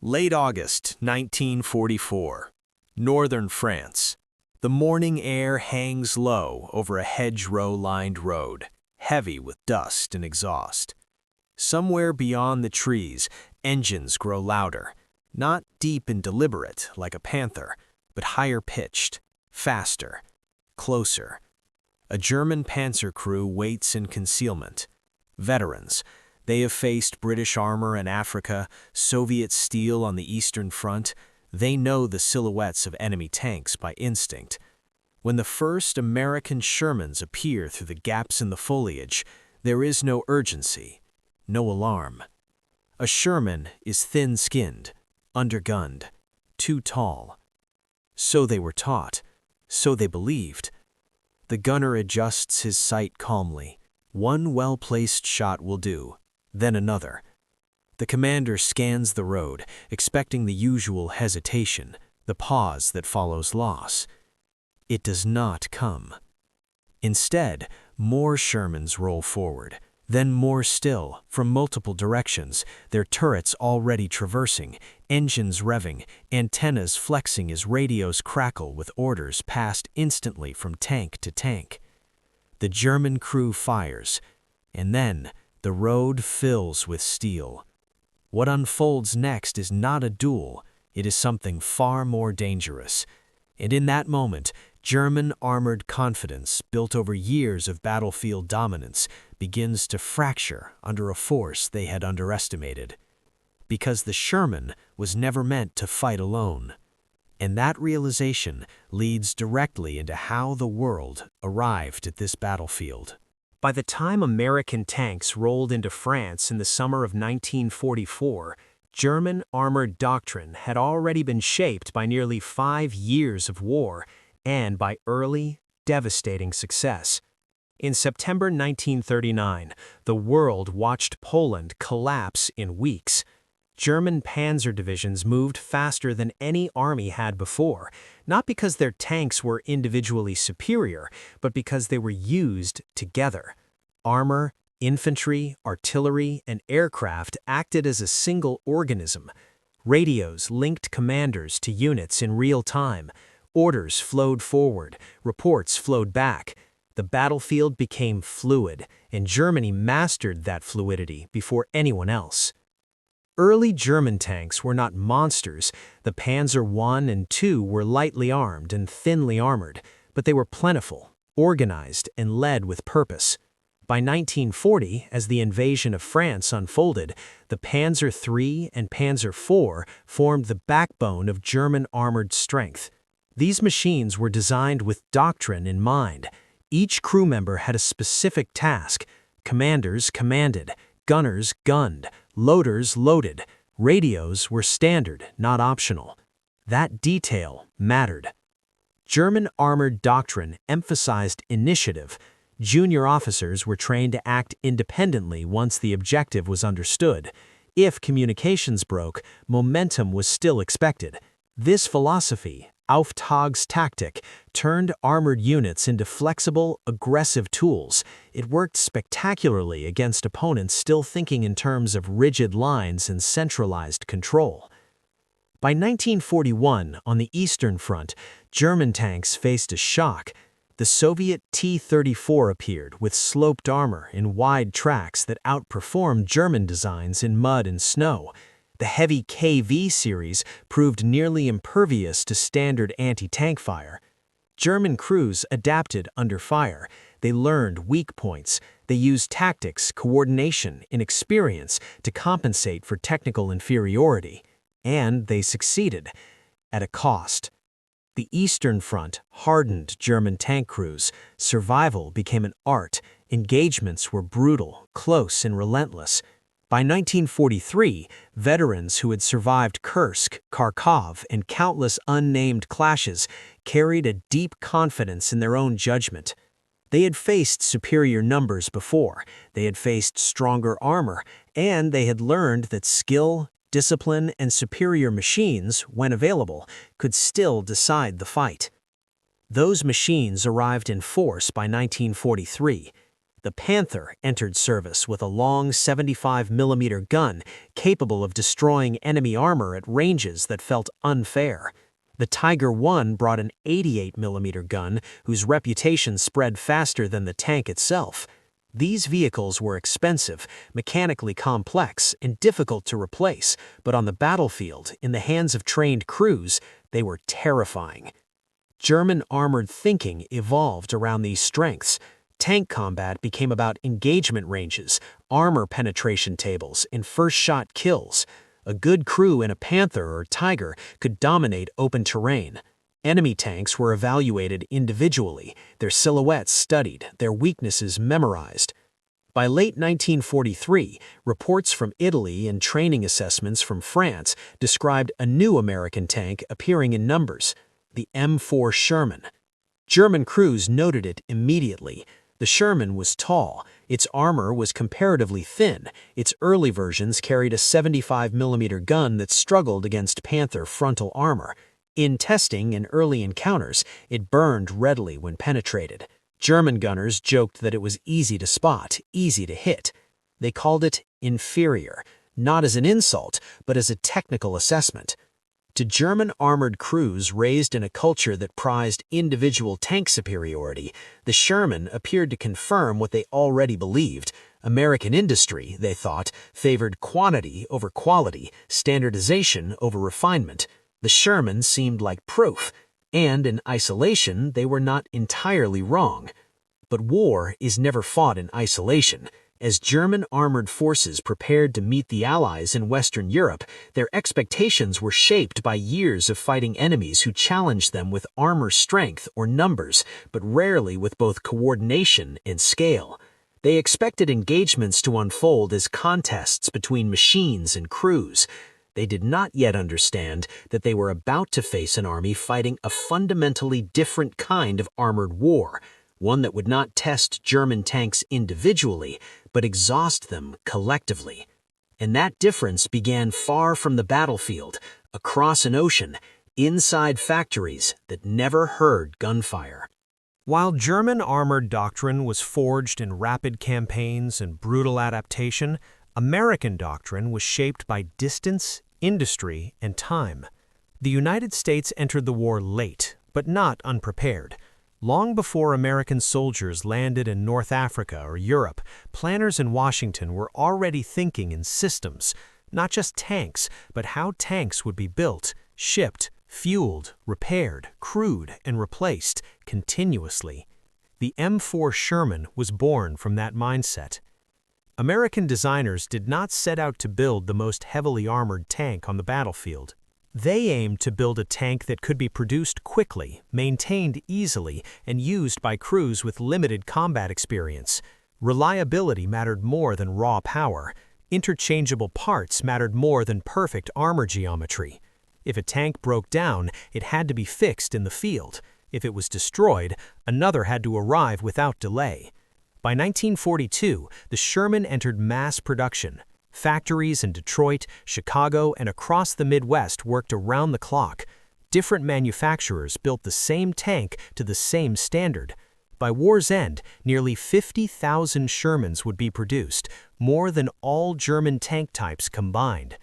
Late August 1944. Northern France. The morning air hangs low over a hedgerow-lined road, heavy with dust and exhaust. Somewhere beyond the trees, engines grow louder, not deep and deliberate like a panther, but higher-pitched, faster, closer. A German Panzer crew waits in concealment. Veterans. They have faced British armor in Africa, Soviet steel on the Eastern Front. They know the silhouettes of enemy tanks by instinct. When the first American Shermans appear through the gaps in the foliage, there is no urgency, no alarm. A Sherman is thin-skinned, undergunned, too tall. So they were taught, so they believed. The gunner adjusts his sight calmly. One well-placed shot will do, then another. The commander scans the road, expecting the usual hesitation, the pause that follows loss. It does not come. Instead, more Shermans roll forward, then more still, from multiple directions, their turrets already traversing, engines revving, antennas flexing as radios crackle with orders passed instantly from tank to tank. The German crew fires, and then the road fills with steel. What unfolds next is not a duel, it is something far more dangerous. And in that moment, German armored confidence, built over years of battlefield dominance, begins to fracture under a force they had underestimated. Because the Sherman was never meant to fight alone. And that realization leads directly into how the world arrived at this battlefield. By the time American tanks rolled into France in the summer of 1944, German armored doctrine had already been shaped by nearly 5 years of war and by early, devastating success. In September 1939, the world watched Poland collapse in weeks. German Panzer divisions moved faster than any army had before, not because their tanks were individually superior, but because they were used together. Armor, infantry, artillery, and aircraft acted as a single organism. Radios linked commanders to units in real time. Orders flowed forward, reports flowed back. The battlefield became fluid, and Germany mastered that fluidity before anyone else. Early German tanks were not monsters. The Panzer I and II were lightly armed and thinly armored, but they were plentiful, organized, and led with purpose. By 1940, as the invasion of France unfolded, the Panzer III and Panzer IV formed the backbone of German armored strength. These machines were designed with doctrine in mind. Each crew member had a specific task. Commanders commanded, gunners gunned, loaders loaded. Radios were standard, not optional. That detail mattered. German armored doctrine emphasized initiative. Junior officers were trained to act independently once the objective was understood. If communications broke, momentum was still expected. This philosophy, Auftragstaktik, turned armored units into flexible, aggressive tools. It worked spectacularly against opponents still thinking in terms of rigid lines and centralized control. By 1941, on the Eastern Front, German tanks faced a shock. The Soviet T-34 appeared with sloped armor in wide tracks that outperformed German designs in mud and snow. The heavy KV series proved nearly impervious to standard anti-tank fire. German crews adapted under fire. They learned weak points. They used tactics, coordination, and experience to compensate for technical inferiority. And they succeeded, at a cost. The Eastern Front hardened German tank crews. Survival became an art. Engagements were brutal, close, and relentless. By 1943, veterans who had survived Kursk, Kharkov, and countless unnamed clashes carried a deep confidence in their own judgment. They had faced superior numbers before, they had faced stronger armor, and they had learned that skill, discipline, and superior machines, when available, could still decide the fight. Those machines arrived in force by 1943. The Panther entered service with a long 75mm gun capable of destroying enemy armor at ranges that felt unfair. The Tiger I brought an 88mm gun whose reputation spread faster than the tank itself. These vehicles were expensive, mechanically complex, and difficult to replace, but on the battlefield, in the hands of trained crews, they were terrifying. German armored thinking evolved around these strengths. Tank combat became about engagement ranges, armor penetration tables, and first-shot kills. A good crew in a Panther or Tiger could dominate open terrain. Enemy tanks were evaluated individually, their silhouettes studied, their weaknesses memorized. By late 1943, reports from Italy and training assessments from France described a new American tank appearing in numbers, the M4 Sherman. German crews noted it immediately. The Sherman was tall, its armor was comparatively thin, its early versions carried a 75mm gun that struggled against Panther frontal armor. In testing and early encounters, it burned readily when penetrated. German gunners joked that it was easy to spot, easy to hit. They called it inferior, not as an insult, but as a technical assessment. To German armored crews raised in a culture that prized individual tank superiority, the Sherman appeared to confirm what they already believed. American industry, they thought, favored quantity over quality, standardization over refinement. The Sherman seemed like proof, and in isolation they were not entirely wrong. But war is never fought in isolation. As German armored forces prepared to meet the Allies in Western Europe, their expectations were shaped by years of fighting enemies who challenged them with armor strength or numbers, but rarely with both coordination and scale. They expected engagements to unfold as contests between machines and crews. They did not yet understand that they were about to face an army fighting a fundamentally different kind of armored war, one that would not test German tanks individually, but exhaust them collectively. And that difference began far from the battlefield, across an ocean, inside factories that never heard gunfire. While German armored doctrine was forged in rapid campaigns and brutal adaptation, American doctrine was shaped by distance, industry, and time. The United States entered the war late, but not unprepared. Long before American soldiers landed in North Africa or Europe, planners in Washington were already thinking in systems, not just tanks, but how tanks would be built, shipped, fueled, repaired, crewed, and replaced continuously. The M4 Sherman was born from that mindset. American designers did not set out to build the most heavily armored tank on the battlefield. They aimed to build a tank that could be produced quickly, maintained easily, and used by crews with limited combat experience. Reliability mattered more than raw power. Interchangeable parts mattered more than perfect armor geometry. If a tank broke down, it had to be fixed in the field. If it was destroyed, another had to arrive without delay. By 1942, the Sherman entered mass production. Factories in Detroit, Chicago, and across the Midwest worked around the clock. Different manufacturers built the same tank to the same standard. By war's end, nearly 50,000 Shermans would be produced, more than all German tank types combined.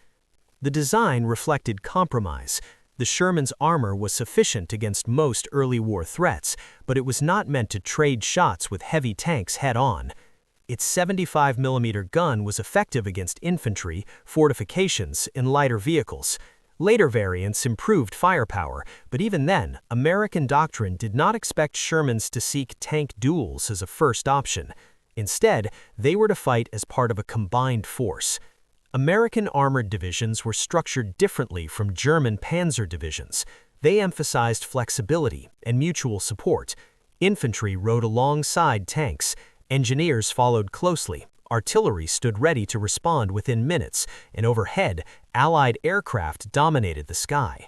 The design reflected compromise. The Sherman's armor was sufficient against most early war threats, but it was not meant to trade shots with heavy tanks head-on. Its 75mm gun was effective against infantry, fortifications, and lighter vehicles. Later variants improved firepower, but even then, American doctrine did not expect Shermans to seek tank duels as a first option. Instead, they were to fight as part of a combined force. American armored divisions were structured differently from German Panzer divisions. They emphasized flexibility and mutual support. Infantry rode alongside tanks. Engineers followed closely. Artillery stood ready to respond within minutes, and overhead, Allied aircraft dominated the sky.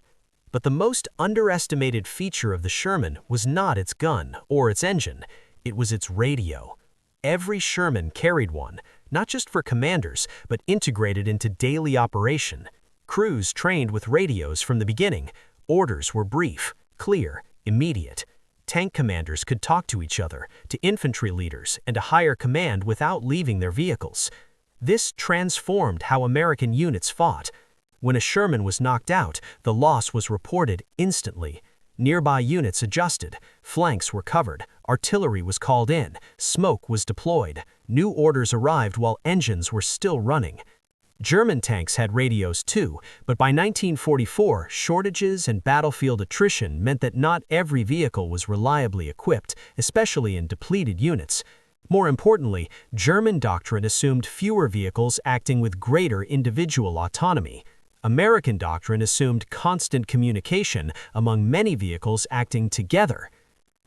But the most underestimated feature of the Sherman was not its gun or its engine. It was its radio. Every Sherman carried one, not just for commanders, but integrated into daily operation. Crews trained with radios from the beginning. Orders were brief, clear, immediate. Tank commanders could talk to each other, to infantry leaders, and to higher command without leaving their vehicles. This transformed how American units fought. When a Sherman was knocked out, the loss was reported instantly. Nearby units adjusted, flanks were covered, artillery was called in, smoke was deployed, new orders arrived while engines were still running. German tanks had radios too, but by 1944, shortages and battlefield attrition meant that not every vehicle was reliably equipped, especially in depleted units. More importantly, German doctrine assumed fewer vehicles acting with greater individual autonomy. American doctrine assumed constant communication among many vehicles acting together.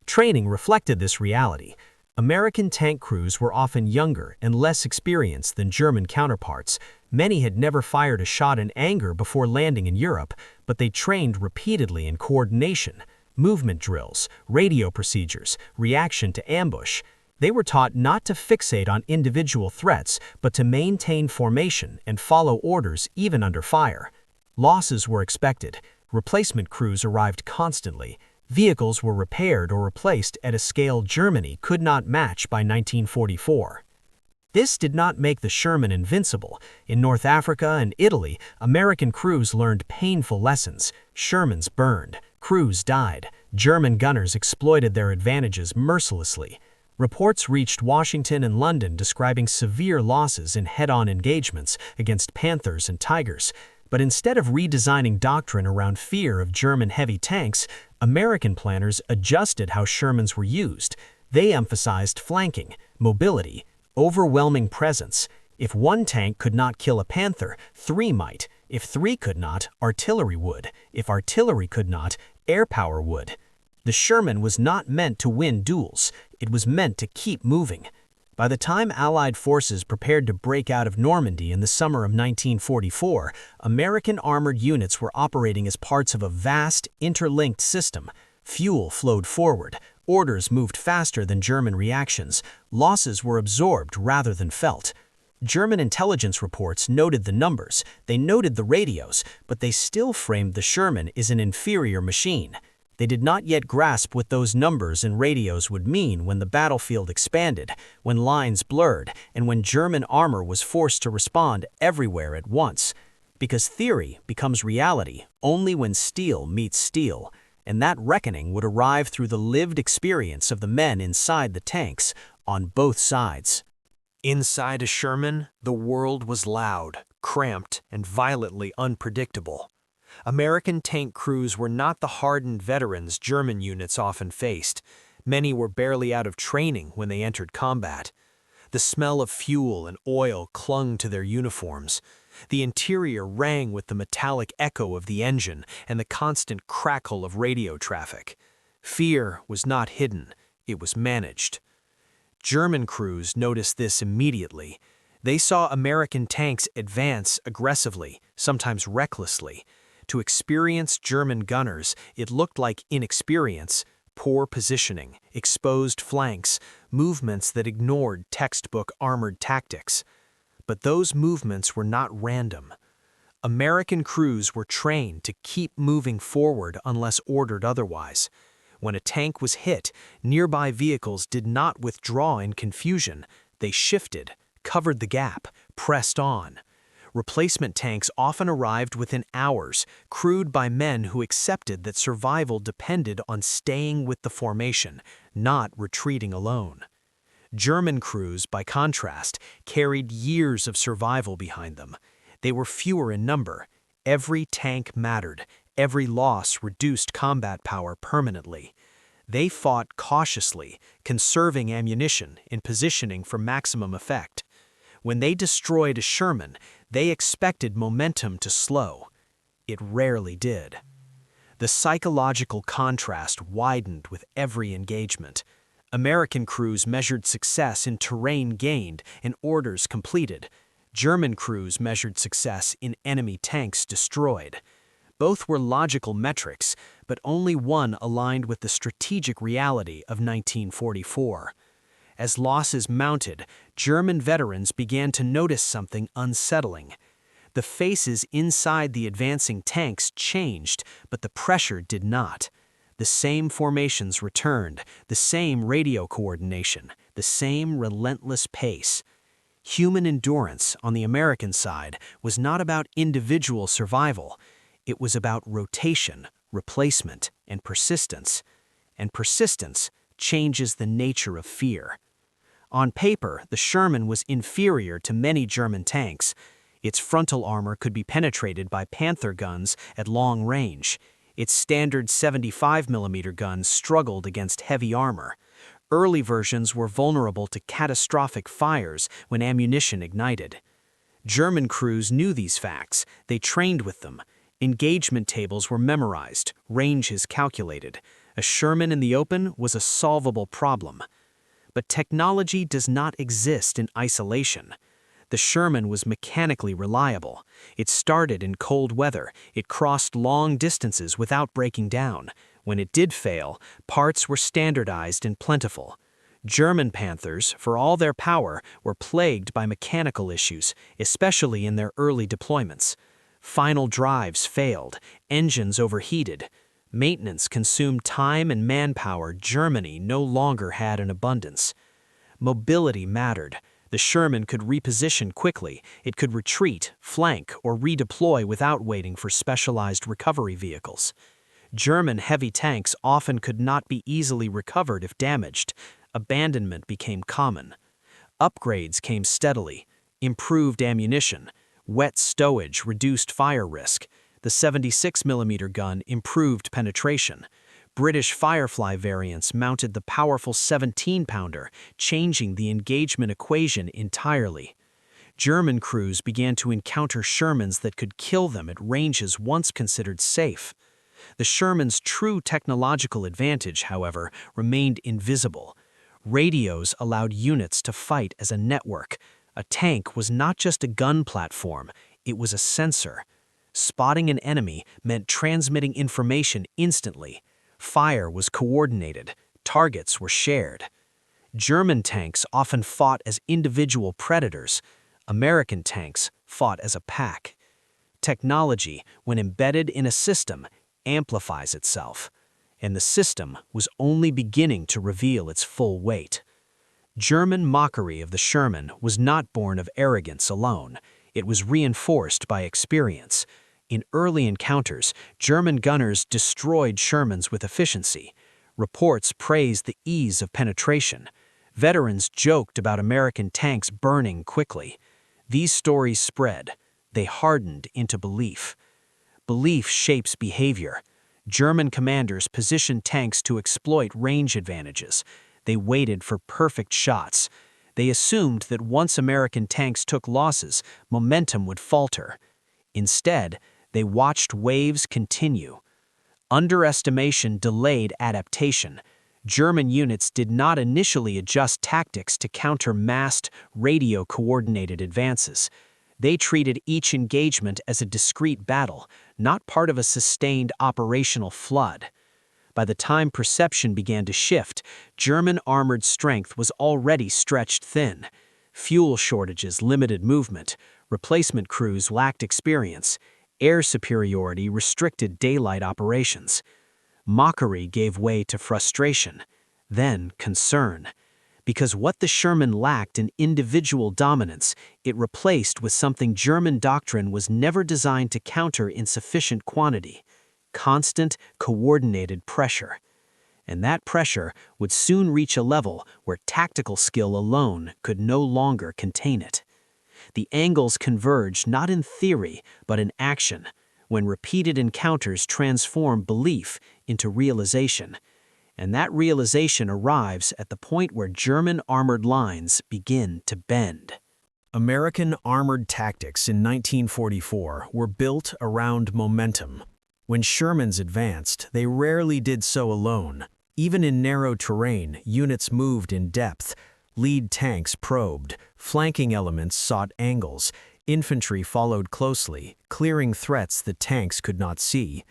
Training reflected this reality. American tank crews were often younger and less experienced than German counterparts. Many had never fired a shot in anger before landing in Europe, but they trained repeatedly in coordination, movement drills, radio procedures, reaction to ambush. They were taught not to fixate on individual threats, but to maintain formation and follow orders even under fire. Losses were expected. Replacement crews arrived constantly. Vehicles were repaired or replaced at a scale Germany could not match by 1944. This did not make the Sherman invincible. In North Africa and Italy, American crews learned painful lessons. Shermans burned. Crews died. German gunners exploited their advantages mercilessly. Reports reached Washington and London describing severe losses in head-on engagements against Panthers and Tigers. But instead of redesigning doctrine around fear of German heavy tanks, American planners adjusted how Shermans were used. They emphasized flanking, mobility, overwhelming presence. If one tank could not kill a Panther, 3 might. If 3 could not, artillery would. If artillery could not, air power would. The Sherman was not meant to win duels. It was meant to keep moving. By the time Allied forces prepared to break out of Normandy in the summer of 1944, American armored units were operating as parts of a vast, interlinked system. Fuel flowed forward. Orders moved faster than German reactions. Losses were absorbed rather than felt. German intelligence reports noted the numbers, they noted the radios, but they still framed the Sherman as an inferior machine. They did not yet grasp what those numbers and radios would mean when the battlefield expanded, when lines blurred, and when German armor was forced to respond everywhere at once. Because theory becomes reality only when steel meets steel, and that reckoning would arrive through the lived experience of the men inside the tanks on both sides. Inside a Sherman, the world was loud, cramped, and violently unpredictable. American tank crews were not the hardened veterans German units often faced. Many were barely out of training when they entered combat. The smell of fuel and oil clung to their uniforms. The interior rang with the metallic echo of the engine and the constant crackle of radio traffic. Fear was not hidden, it was managed. German crews noticed this immediately. They saw American tanks advance aggressively, sometimes recklessly. To experienced German gunners, it looked like inexperience, poor positioning, exposed flanks, movements that ignored textbook armored tactics. But those movements were not random. American crews were trained to keep moving forward unless ordered otherwise. When a tank was hit, nearby vehicles did not withdraw in confusion. They shifted, covered the gap, pressed on. Replacement tanks often arrived within hours, crewed by men who accepted that survival depended on staying with the formation, not retreating alone. German crews, by contrast, carried years of survival behind them. They were fewer in number. Every tank mattered. Every loss reduced combat power permanently. They fought cautiously, conserving ammunition and positioning for maximum effect. When they destroyed a Sherman, they expected momentum to slow. It rarely did. The psychological contrast widened with every engagement. American crews measured success in terrain gained and orders completed. German crews measured success in enemy tanks destroyed. Both were logical metrics, but only one aligned with the strategic reality of 1944. As losses mounted, German veterans began to notice something unsettling. The faces inside the advancing tanks changed, but the pressure did not. The same formations returned, the same radio coordination, the same relentless pace. Human endurance on the American side was not about individual survival. It was about rotation, replacement, and persistence. And persistence changes the nature of fear. On paper, the Sherman was inferior to many German tanks. Its frontal armor could be penetrated by Panther guns at long range. Its standard 75mm guns struggled against heavy armor. Early versions were vulnerable to catastrophic fires when ammunition ignited. German crews knew these facts. They trained with them. Engagement tables were memorized, ranges calculated. A Sherman in the open was a solvable problem. But technology does not exist in isolation. The Sherman was mechanically reliable. It started in cold weather. It crossed long distances without breaking down. When it did fail, parts were standardized and plentiful. German Panthers, for all their power, were plagued by mechanical issues, especially in their early deployments. Final drives failed, engines overheated. Maintenance consumed time and manpower Germany no longer had in abundance. Mobility mattered. The Sherman could reposition quickly. It could retreat, flank, or redeploy without waiting for specialized recovery vehicles. German heavy tanks often could not be easily recovered if damaged. Abandonment became common. Upgrades came steadily. Improved ammunition. Wet stowage reduced fire risk. The 76mm gun improved penetration. British Firefly variants mounted the powerful 17-pounder, changing the engagement equation entirely. German crews began to encounter Shermans that could kill them at ranges once considered safe. The Sherman's true technological advantage, however, remained invisible. Radios allowed units to fight as a network. A tank was not just a gun platform, it was a sensor. Spotting an enemy meant transmitting information instantly. Fire was coordinated. Targets were shared. German tanks often fought as individual predators. American tanks fought as a pack. Technology, when embedded in a system, amplifies itself, and the system was only beginning to reveal its full weight. German mockery of the Sherman was not born of arrogance alone. It was reinforced by experience. In early encounters, German gunners destroyed Shermans with efficiency. Reports praised the ease of penetration. Veterans joked about American tanks burning quickly. These stories spread. They hardened into belief. Belief shapes behavior. German commanders positioned tanks to exploit range advantages. They waited for perfect shots. They assumed that once American tanks took losses, momentum would falter. Instead, they watched waves continue. Underestimation delayed adaptation. German units did not initially adjust tactics to counter massed, radio-coordinated advances. They treated each engagement as a discrete battle, not part of a sustained operational flood. By the time perception began to shift, German armored strength was already stretched thin. Fuel shortages limited movement. Replacement crews lacked experience. Air superiority restricted daylight operations. Mockery gave way to frustration, then concern. Because what the Sherman lacked in individual dominance, it replaced with something German doctrine was never designed to counter in sufficient quantity: constant, coordinated pressure. And that pressure would soon reach a level where tactical skill alone could no longer contain it. The angles converged not in theory, but in action, when repeated encounters transform belief into realization. And that realization arrives at the point where German armored lines begin to bend. American armored tactics in 1944 were built around momentum. When Shermans advanced, they rarely did so alone. Even in narrow terrain, units moved in depth. Lead tanks probed, flanking elements sought angles, infantry followed closely, clearing threats that tanks could not see.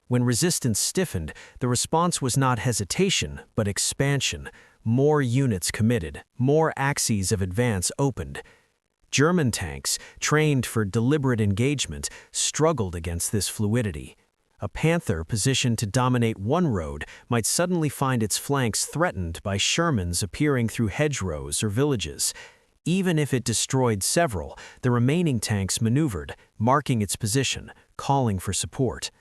When resistance stiffened, the response was not hesitation, but expansion. More units committed, more axes of advance opened. German tanks, trained for deliberate engagement, struggled against this fluidity. A Panther positioned to dominate one road might suddenly find its flanks threatened by Shermans appearing through hedgerows or villages. Even if it destroyed several, the remaining tanks maneuvered, marking its position, calling for support.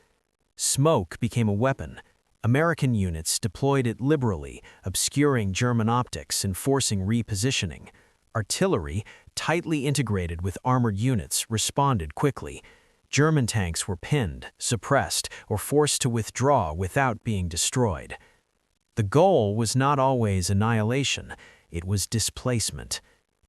Smoke became a weapon. American units deployed it liberally, obscuring German optics and forcing repositioning. Artillery, tightly integrated with armored units, responded quickly. German tanks were pinned, suppressed, or forced to withdraw without being destroyed. The goal was not always annihilation, it was displacement.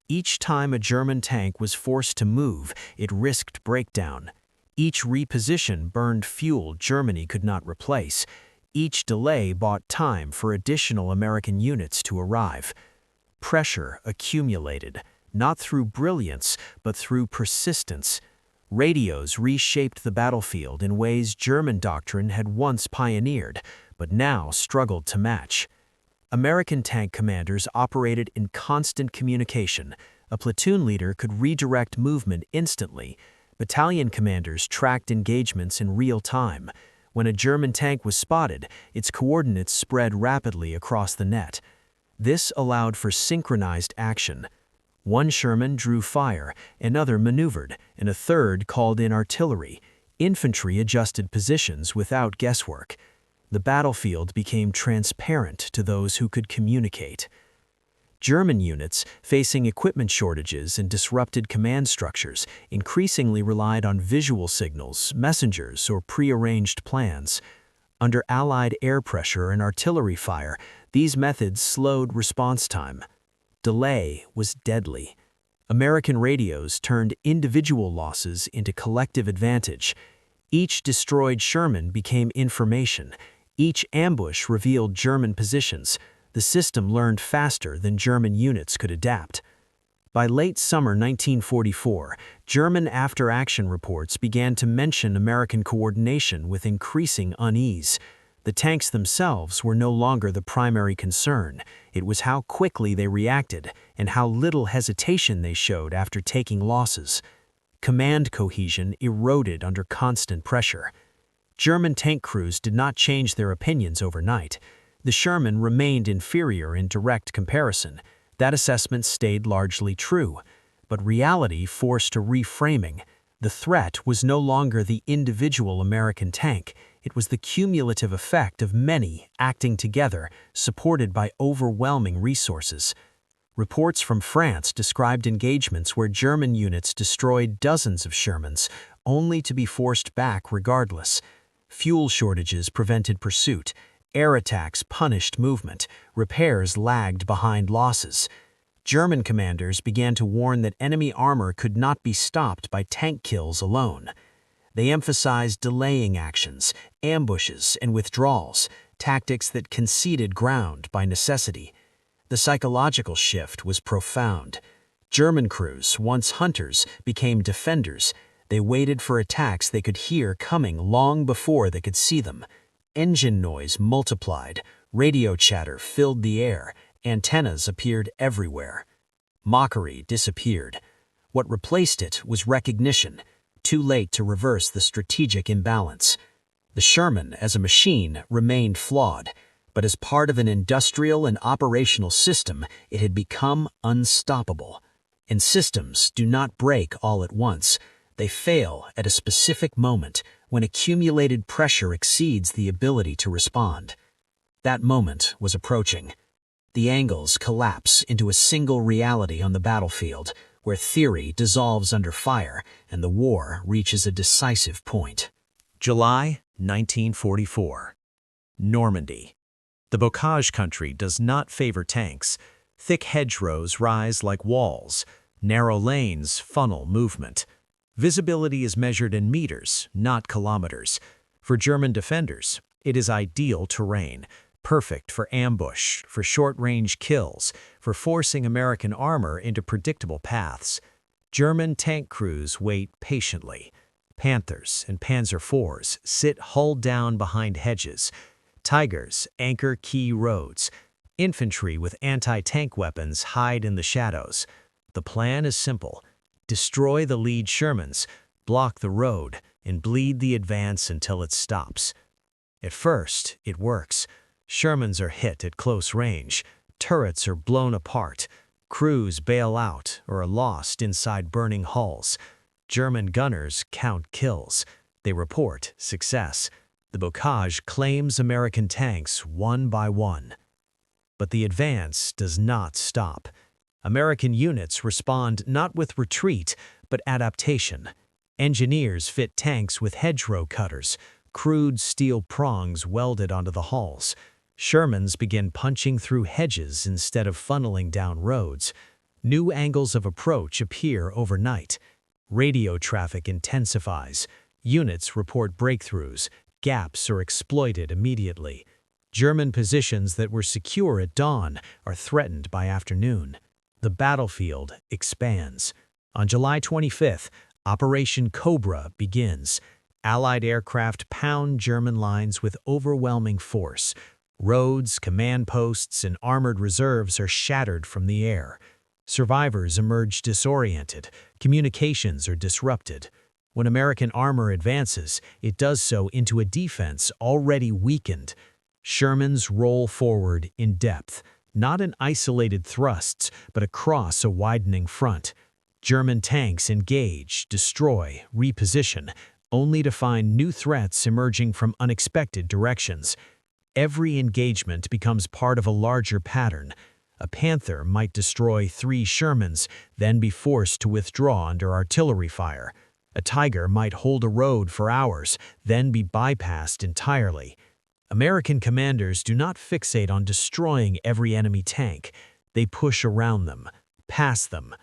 Each time a German tank was forced to move, it risked breakdown. Each reposition burned fuel Germany could not replace. Each delay bought time for additional American units to arrive. Pressure accumulated, not through brilliance, but through persistence. Radios reshaped the battlefield in ways German doctrine had once pioneered, but now struggled to match. American tank commanders operated in constant communication. A platoon leader could redirect movement instantly. Battalion commanders tracked engagements in real time. When a German tank was spotted, its coordinates spread rapidly across the net. This allowed for synchronized action. One Sherman drew fire, another maneuvered, and a third called in artillery. Infantry adjusted positions without guesswork. The battlefield became transparent to those who could communicate. German units, facing equipment shortages and disrupted command structures, increasingly relied on visual signals, messengers, or prearranged plans. Under Allied air pressure and artillery fire, these methods slowed response time. Delay was deadly. American radios turned individual losses into collective advantage. Each destroyed Sherman became information. Each ambush revealed German positions. The system learned faster than German units could adapt. By late summer 1944, German after-action reports began to mention American coordination with increasing unease. The tanks themselves were no longer the primary concern. It was how quickly they reacted and how little hesitation they showed after taking losses. Command cohesion eroded under constant pressure. German tank crews did not change their opinions overnight. The Sherman remained inferior in direct comparison. That assessment stayed largely true. But reality forced a reframing. The threat was no longer the individual American tank. It was the cumulative effect of many acting together, supported by overwhelming resources. Reports from France described engagements where German units destroyed dozens of Shermans, only to be forced back regardless. Fuel shortages prevented pursuit. Air attacks punished movement. Repairs lagged behind losses. German commanders began to warn that enemy armor could not be stopped by tank kills alone. They emphasized delaying actions, ambushes, and withdrawals, tactics that conceded ground by necessity. The psychological shift was profound. German crews, once hunters, became defenders. They waited for attacks they could hear coming long before they could see them. Engine noise multiplied, radio chatter filled the air, antennas appeared everywhere. Mockery disappeared. What replaced it was recognition, too late to reverse the strategic imbalance. The Sherman, as a machine, remained flawed, but as part of an industrial and operational system, it had become unstoppable. And systems do not break all at once. They fail at a specific moment when accumulated pressure exceeds the ability to respond. That moment was approaching. The angles collapse into a single reality on the battlefield, where theory dissolves under fire and the war reaches a decisive point. July 1944. Normandy. The Bocage country does not favor tanks. Thick hedgerows rise like walls. Narrow lanes funnel movement. Visibility is measured in meters, not kilometers. For German defenders, it is ideal terrain, perfect for ambush, for short-range kills, for forcing American armor into predictable paths. German tank crews wait patiently. Panthers and Panzer IVs sit hull down behind hedges. Tigers anchor key roads. Infantry with anti-tank weapons hide in the shadows. The plan is simple. Destroy the lead Shermans, block the road, and bleed the advance until it stops. At first, it works. Shermans are hit at close range, turrets are blown apart, crews bail out or are lost inside burning hulls. German gunners count kills. They report success. The Bocage claims American tanks one by one. But the advance does not stop. American units respond not with retreat, but adaptation. Engineers fit tanks with hedgerow cutters, crude steel prongs welded onto the hulls. Shermans begin punching through hedges instead of funneling down roads. New angles of approach appear overnight. Radio traffic intensifies. Units report breakthroughs. Gaps are exploited immediately. German positions that were secure at dawn are threatened by afternoon. The battlefield expands. On July 25th, Operation Cobra begins. Allied aircraft pound German lines with overwhelming force. Roads, command posts, and armored reserves are shattered from the air. Survivors emerge disoriented. Communications are disrupted. When American armor advances, it does so into a defense already weakened. Shermans roll forward in depth, not in isolated thrusts, but across a widening front. German tanks engage, destroy, reposition, only to find new threats emerging from unexpected directions. Every engagement becomes part of a larger pattern. A Panther might destroy 3 Shermans, then be forced to withdraw under artillery fire. A Tiger might hold a road for hours, then be bypassed entirely. American commanders do not fixate on destroying every enemy tank. They push around them, past them.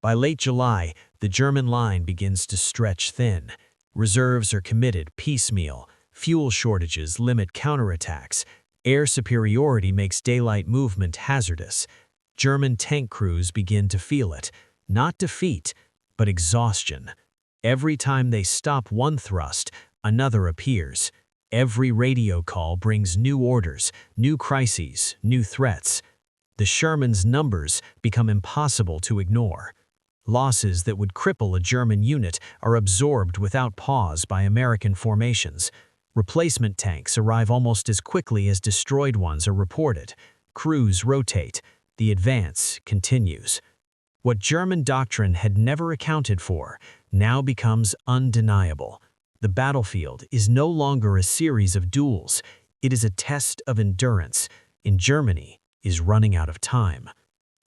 By late July, the German line begins to stretch thin. Reserves are committed piecemeal. Fuel shortages limit counterattacks. Air superiority makes daylight movement hazardous. German tank crews begin to feel it. Not defeat, but exhaustion. Every time they stop one thrust, another appears. Every radio call brings new orders, new crises, new threats. The Shermans' numbers become impossible to ignore. Losses that would cripple a German unit are absorbed without pause by American formations. Replacement tanks arrive almost as quickly as destroyed ones are reported. Crews rotate. The advance continues. What German doctrine had never accounted for now becomes undeniable. The battlefield is no longer a series of duels. It is a test of endurance, and Germany is running out of time.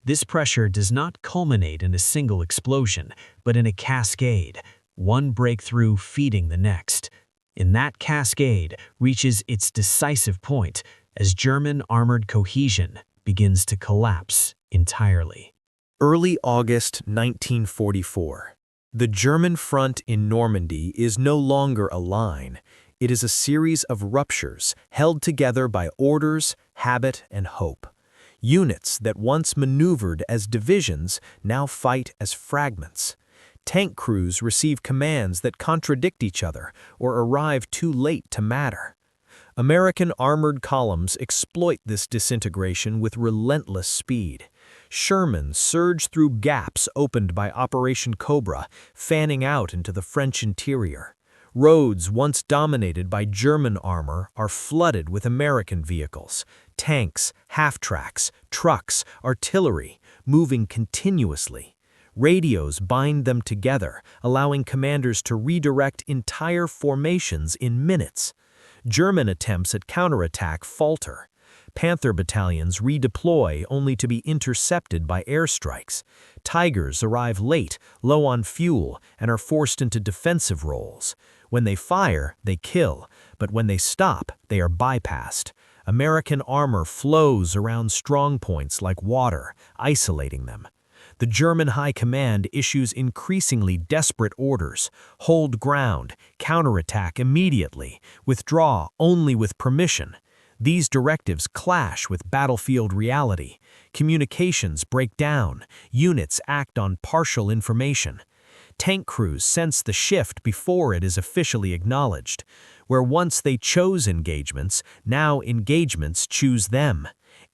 This pressure does not culminate in a single explosion, but in a cascade, one breakthrough feeding the next. And that cascade reaches its decisive point as German armored cohesion begins to collapse entirely. Early August 1944. The German front in Normandy is no longer a line. It is a series of ruptures held together by orders, habit, and hope. Units that once maneuvered as divisions now fight as fragments. Tank crews receive commands that contradict each other or arrive too late to matter. American armored columns exploit this disintegration with relentless speed. Sherman surge through gaps opened by Operation Cobra, fanning out into the French interior. Roads once dominated by German armor are flooded with American vehicles, tanks, half-tracks, trucks, artillery, moving continuously. Radios bind them together, allowing commanders to redirect entire formations in minutes. German attempts at counterattack falter. Panther battalions redeploy only to be intercepted by airstrikes. Tigers arrive late, low on fuel, and are forced into defensive roles. When they fire, they kill, but when they stop, they are bypassed. American armor flows around strong points like water, isolating them. The German High Command issues increasingly desperate orders: hold ground, counterattack immediately, withdraw only with permission. These directives clash with battlefield reality. Communications break down, units act on partial information. Tank crews sense the shift before it is officially acknowledged. Where once they chose engagements, now engagements choose them.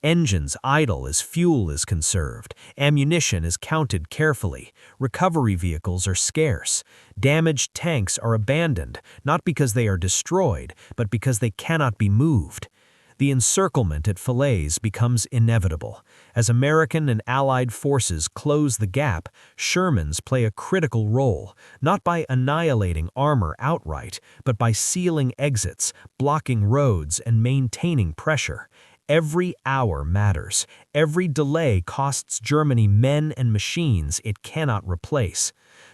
Engines idle as fuel is conserved. Ammunition is counted carefully. Recovery vehicles are scarce. Damaged tanks are abandoned, not because they are destroyed, but because they cannot be moved. The encirclement at Falaise becomes inevitable. As American and Allied forces close the gap, Shermans play a critical role, not by annihilating armor outright, but by sealing exits, blocking roads, and maintaining pressure. Every hour matters. Every delay costs Germany men and machines it cannot replace.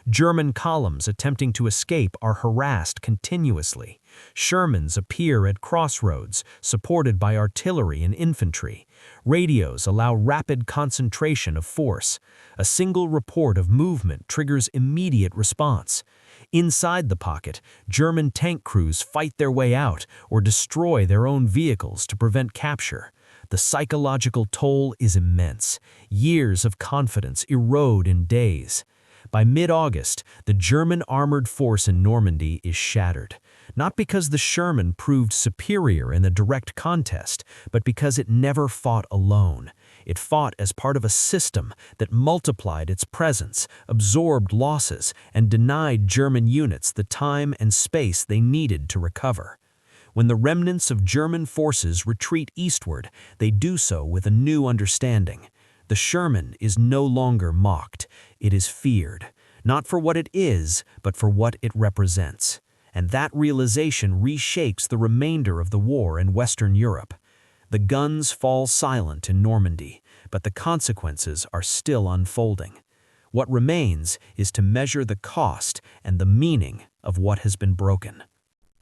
German columns attempting to escape are harassed continuously. Shermans appear at crossroads, supported by artillery and infantry. Radios allow rapid concentration of force. A single report of movement triggers immediate response. Inside the pocket, German tank crews fight their way out or destroy their own vehicles to prevent capture. The psychological toll is immense. Years of confidence erode in days. By mid-August, the German armored force in Normandy is shattered, not because the Sherman proved superior in the direct contest, but because it never fought alone. It fought as part of a system that multiplied its presence, absorbed losses, and denied German units the time and space they needed to recover. When the remnants of German forces retreat eastward, they do so with a new understanding. The Sherman is no longer mocked. It is feared, not for what it is, but for what it represents. And that realization reshapes the remainder of the war in Western Europe. The guns fall silent in Normandy, but the consequences are still unfolding. What remains is to measure the cost and the meaning of what has been broken.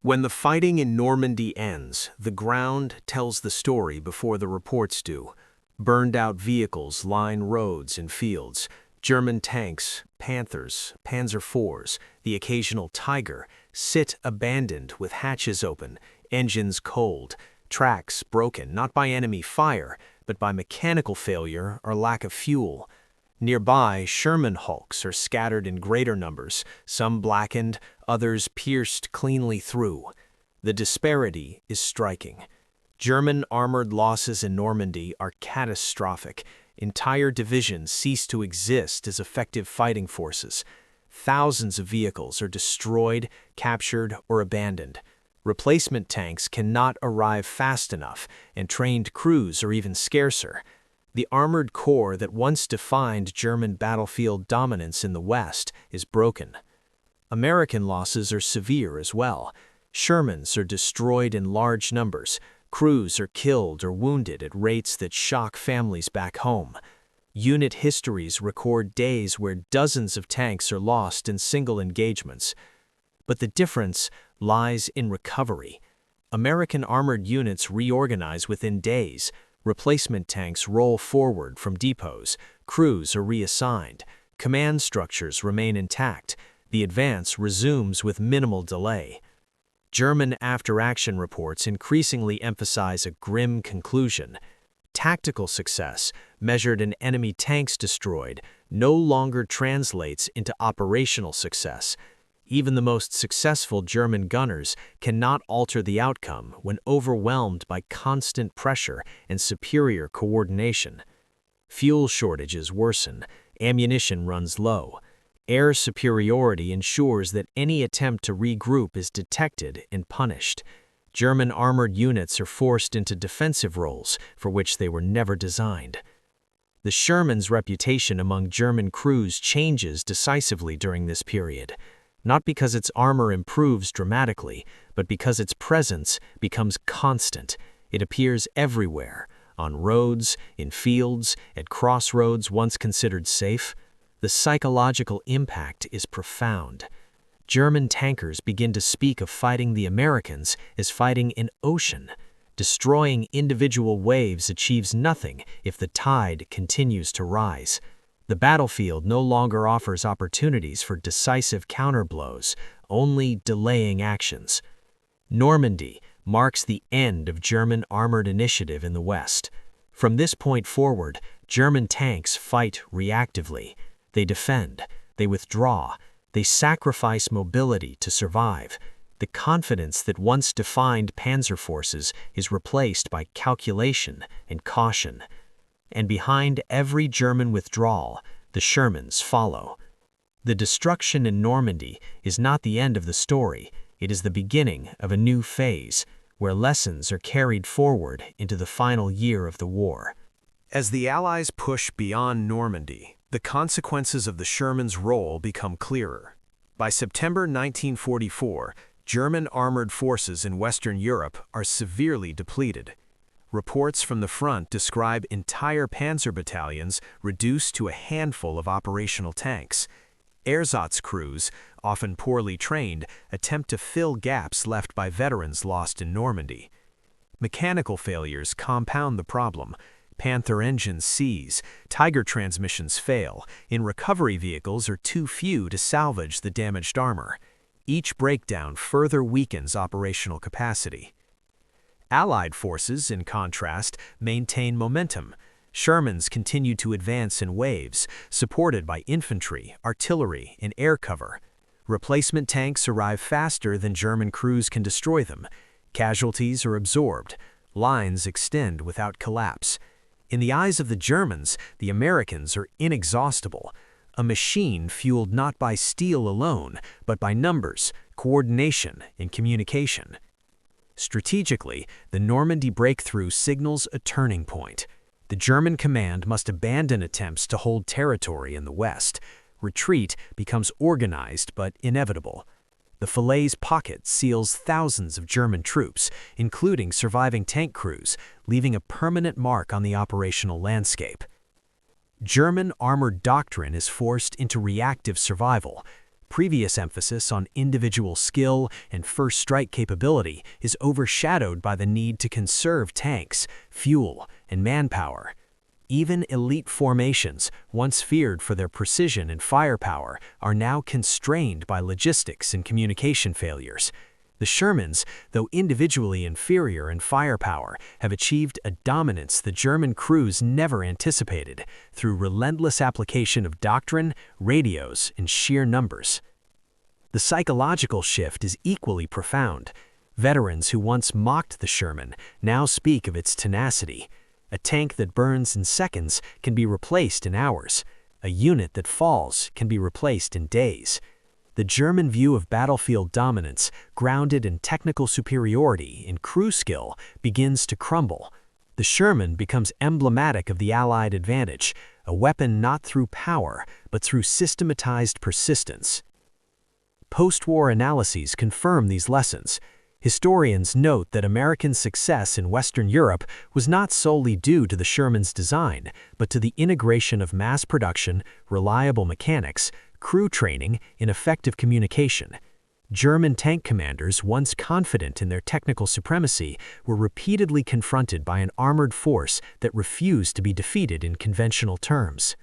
When the fighting in Normandy ends, the ground tells the story before the reports do. Burned-out vehicles line roads and fields. German tanks, Panthers, Panzer IVs, the occasional Tiger, sit abandoned with hatches open, engines cold, tracks broken not by enemy fire, but by mechanical failure or lack of fuel. Nearby, Sherman hulks are scattered in greater numbers, some blackened, others pierced cleanly through. The disparity is striking. German armored losses in Normandy are catastrophic. Entire divisions cease to exist as effective fighting forces. Thousands of vehicles are destroyed, captured, or abandoned. Replacement tanks cannot arrive fast enough, and trained crews are even scarcer. The armored core that once defined German battlefield dominance in the West is broken. American losses are severe as well. Shermans are destroyed in large numbers. Crews are killed or wounded at rates that shock families back home. Unit histories record days where dozens of tanks are lost in single engagements. But the difference lies in recovery. American armored units reorganize within days. Replacement tanks roll forward from depots. Crews are reassigned. Command structures remain intact. The advance resumes with minimal delay. German after-action reports increasingly emphasize a grim conclusion. Tactical success, measured in enemy tanks destroyed, no longer translates into operational success. Even the most successful German gunners cannot alter the outcome when overwhelmed by constant pressure and superior coordination. Fuel shortages worsen, ammunition runs low. Air superiority ensures that any attempt to regroup is detected and punished. German armored units are forced into defensive roles for which they were never designed. The Sherman's reputation among German crews changes decisively during this period, not because its armor improves dramatically, but because its presence becomes constant. It appears everywhere, on roads, in fields, at crossroads once considered safe. The psychological impact is profound. German tankers begin to speak of fighting the Americans as fighting an ocean. Destroying individual waves achieves nothing if the tide continues to rise. The battlefield no longer offers opportunities for decisive counterblows, only delaying actions. Normandy marks the end of German armored initiative in the West. From this point forward, German tanks fight reactively. They defend, they withdraw, they sacrifice mobility to survive. The confidence that once defined panzer forces is replaced by calculation and caution. And behind every German withdrawal, the Shermans follow. The destruction in Normandy is not the end of the story, it is the beginning of a new phase, where lessons are carried forward into the final year of the war. As the Allies push beyond Normandy, the consequences of the Shermans' role become clearer. By September 1944, German armored forces in Western Europe are severely depleted. Reports from the front describe entire panzer battalions reduced to a handful of operational tanks. Ersatz crews, often poorly trained, attempt to fill gaps left by veterans lost in Normandy. Mechanical failures compound the problem. Panther engines seize, Tiger transmissions fail, and recovery vehicles are too few to salvage the damaged armor. Each breakdown further weakens operational capacity. Allied forces, in contrast, maintain momentum. Shermans continue to advance in waves, supported by infantry, artillery, and air cover. Replacement tanks arrive faster than German crews can destroy them. Casualties are absorbed. Lines extend without collapse. In the eyes of the Germans, the Americans are inexhaustible. A machine fueled not by steel alone, but by numbers, coordination, and communication. Strategically, the Normandy breakthrough signals a turning point. The German command must abandon attempts to hold territory in the West. Retreat becomes organized but inevitable. The Falaise Pocket seals thousands of German troops, including surviving tank crews, leaving a permanent mark on the operational landscape. German armored doctrine is forced into reactive survival. Previous emphasis on individual skill and first strike capability is overshadowed by the need to conserve tanks, fuel, and manpower. Even elite formations, once feared for their precision and firepower, are now constrained by logistics and communication failures. The Shermans, though individually inferior in firepower, have achieved a dominance the German crews never anticipated through relentless application of doctrine, radios, and sheer numbers. The psychological shift is equally profound. Veterans who once mocked the Sherman now speak of its tenacity. A tank that burns in seconds can be replaced in hours. A unit that falls can be replaced in days. The German view of battlefield dominance, grounded in technical superiority and crew skill, begins to crumble. The Sherman becomes emblematic of the Allied advantage, a weapon not through power, but through systematized persistence. Post-war analyses confirm these lessons. Historians note that American success in Western Europe was not solely due to the Sherman's design, but to the integration of mass production, reliable mechanics, crew training, and effective communication. German tank commanders, once confident in their technical supremacy, were repeatedly confronted by an armored force that refused to be defeated in conventional terms.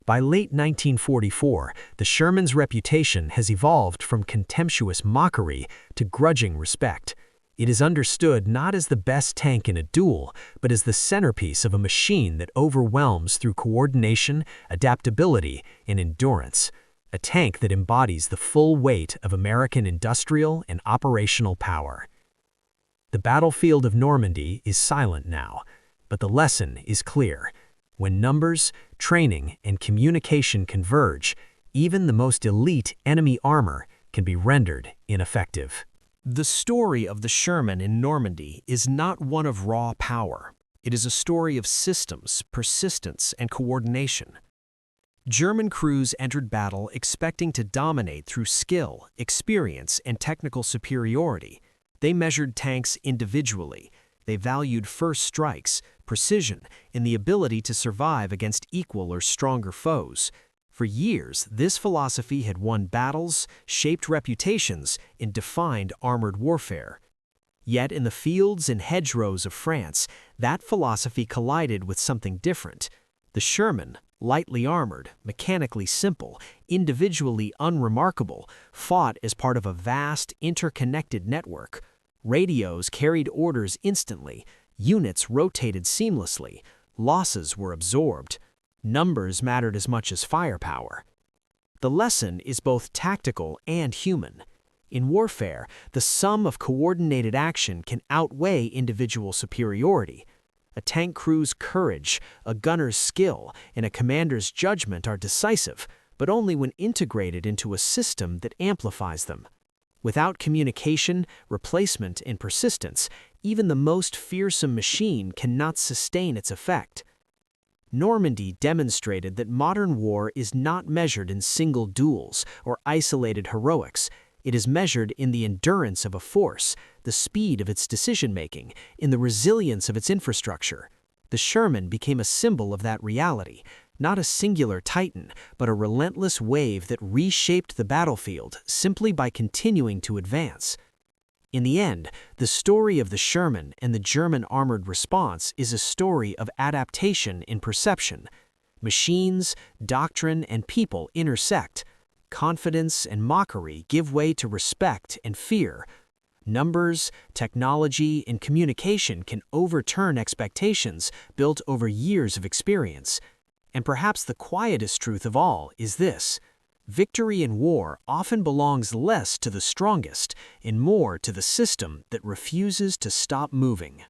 By late 1944, the Sherman's reputation has evolved from contemptuous mockery to grudging respect. It is understood not as the best tank in a duel, but as the centerpiece of a machine that overwhelms through coordination, adaptability, and endurance. A tank that embodies the full weight of American industrial and operational power. The battlefield of Normandy is silent now, but the lesson is clear. When numbers, training, and communication converge, even the most elite enemy armor can be rendered ineffective. The story of the Sherman in Normandy is not one of raw power. It is a story of systems, persistence, and coordination. German crews entered battle expecting to dominate through skill, experience, and technical superiority. They measured tanks individually. They valued first strikes, precision, and the ability to survive against equal or stronger foes. For years, this philosophy had won battles, shaped reputations, and defined armored warfare. Yet in the fields and hedgerows of France, that philosophy collided with something different. The Sherman, lightly armored, mechanically simple, individually unremarkable, fought as part of a vast, interconnected network. Radios carried orders instantly, units rotated seamlessly, losses were absorbed. Numbers mattered as much as firepower. The lesson is both tactical and human. In warfare, the sum of coordinated action can outweigh individual superiority. A tank crew's courage, a gunner's skill, and a commander's judgment are decisive, but only when integrated into a system that amplifies them. Without communication, replacement, and persistence, even the most fearsome machine cannot sustain its effect. Normandy demonstrated that modern war is not measured in single duels or isolated heroics. It is measured in the endurance of a force, the speed of its decision-making, in the resilience of its infrastructure. The Sherman became a symbol of that reality, not a singular titan, but a relentless wave that reshaped the battlefield simply by continuing to advance. In the end, the story of the Sherman and the German armored response is a story of adaptation in perception. Machines, doctrine, and people intersect. Confidence and mockery give way to respect and fear. Numbers, technology, and communication can overturn expectations built over years of experience. And perhaps the quietest truth of all is this: victory in war often belongs less to the strongest and more to the system that refuses to stop moving.